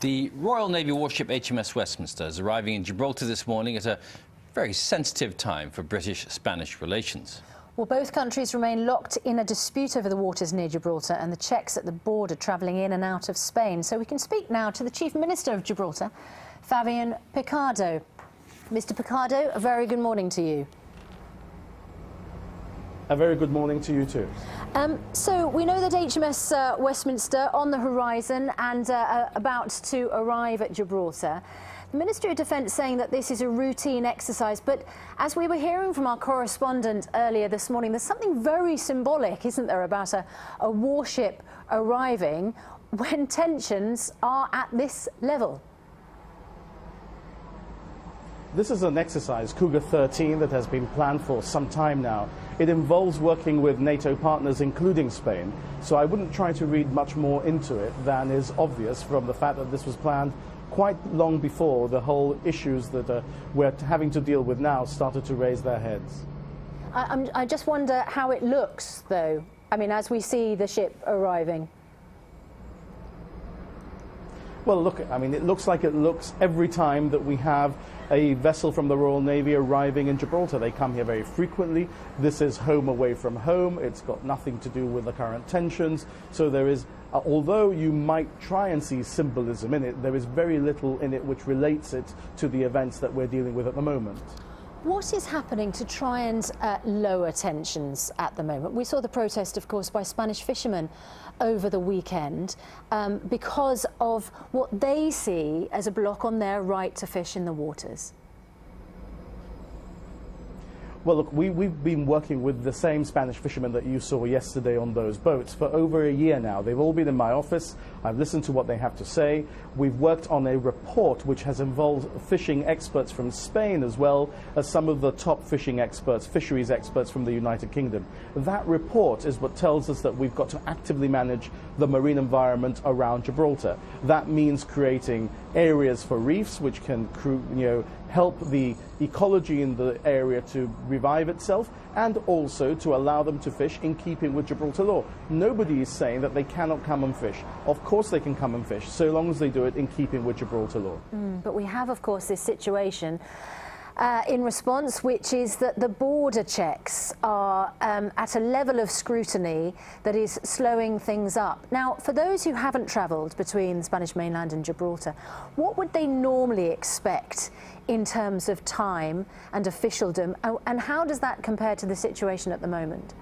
The Royal Navy warship HMS Westminster is arriving in Gibraltar this morning at a very sensitive time for British-Spanish relations. Well, both countries remain locked in a dispute over the waters near Gibraltar and the checks at the border travelling in and out of Spain. So we can speak now to the Chief Minister of Gibraltar, Fabian Picardo. Mr. Picardo, a very good morning to you. A very good morning to you too. So we know that HMS Westminster on the horizon and about to arrive at Gibraltar. The Ministry of Defence saying that this is a routine exercise, but as we were hearing from our correspondent earlier this morning, there's something very symbolic, isn't there, about a warship arriving when tensions are at this level? This is an exercise, Cougar 13, that has been planned for some time now. It involves working with NATO partners, including Spain, so I wouldn't try to read much more into it than is obvious from the fact that this was planned quite long before the whole issues that we're having to deal with now started to raise their heads. I just wonder how it looks, though, I mean, as we see the ship arriving. Well, look, I mean, it looks like it looks every time that we have a vessel from the Royal Navy arriving in Gibraltar. They come here very frequently. This is home away from home. It's got nothing to do with the current tensions. So there is, although you might try and see symbolism in it, there is very little in it which relates it to the events that we're dealing with at the moment. What is happening to try and lower tensions at the moment? We saw the protest, of course, by Spanish fishermen over the weekend because of what they see as a block on their right to fish in the waters. Well, look, we've been working with the same Spanish fishermen that you saw yesterday on those boats for over a year now. They've all been in my office. I've listened to what they have to say. We've worked on a report which has involved fishing experts from Spain as well as some of the top fishing experts, fisheries experts from the United Kingdom. That report is what tells us that we've got to actively manage the marine environment around Gibraltar. That means creating areas for reefs which can, help the ecology in the area to revive itself, and also to allow them to fish in keeping with Gibraltar law. Nobody is saying that they cannot come and fish. Of course they can come and fish, so long as they do it in keeping with Gibraltar law. But we have, of course, this situation in response, which is that the border checks are at a level of scrutiny that is slowing things up. Now, for those who haven't travelled between the Spanish mainland and Gibraltar, what would they normally expect in terms of time and officialdom, and how does that compare to the situation at the moment?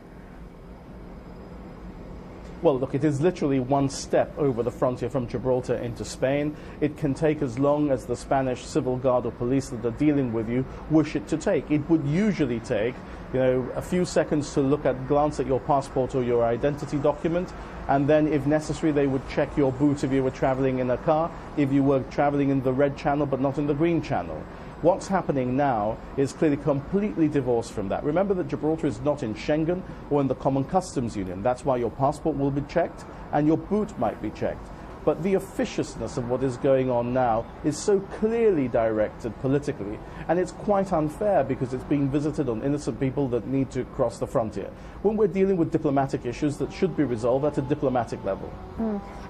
Well, look, it is literally one step over the frontier from Gibraltar into Spain. It can take as long as the Spanish civil guard or police that are dealing with you wish it to take. It would usually take, a few seconds to glance at your passport or your identity document, and then, if necessary, they would check your boot if you were traveling in a car, if you were traveling in the red channel but not in the green channel. What's happening now is clearly completely divorced from that. Remember that Gibraltar is not in Schengen or in the Common Customs Union. That's why your passport will be checked and your boot might be checked. But the officiousness of what is going on now is so clearly directed politically, and it's quite unfair because it's being visited on innocent people that need to cross the frontier, when we're dealing with diplomatic issues that should be resolved at a diplomatic level.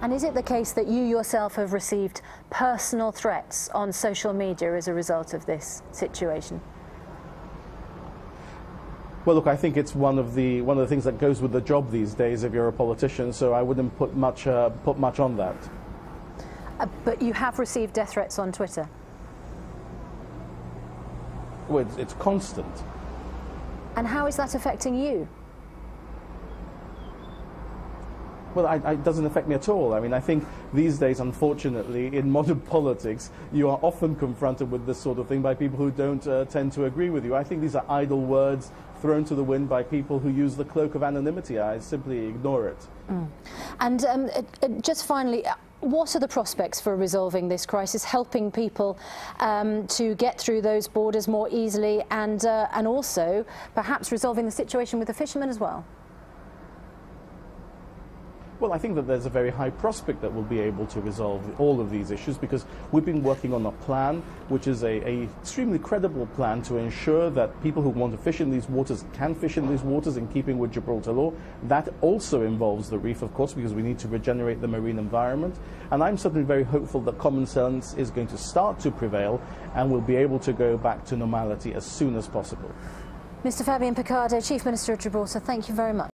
And is it the case that you yourself have received personal threats on social media as a result of this situation? Well, look, I think it's one of the things that goes with the job these days if you're a politician, so I wouldn't put much on that. But you have received death threats on Twitter? Well, it's constant. And how is that affecting you? Well, it doesn't affect me at all. I mean, I think these days, unfortunately, in modern politics, you are often confronted with this sort of thing by people who don't tend to agree with you. I think these are idle words thrown to the wind by people who use the cloak of anonymity. I simply ignore it. And just finally, what are the prospects for resolving this crisis, helping people to get through those borders more easily, and also perhaps resolving the situation with the fishermen as well? Well, I think that there's a very high prospect that we'll be able to resolve all of these issues, because we've been working on a plan which is a extremely credible plan to ensure that people who want to fish in these waters can fish in these waters in keeping with Gibraltar law. That also involves the reef, of course, because we need to regenerate the marine environment. And I'm certainly very hopeful that common sense is going to start to prevail and we'll be able to go back to normality as soon as possible. Mr. Fabian Picardo, Chief Minister of Gibraltar, thank you very much.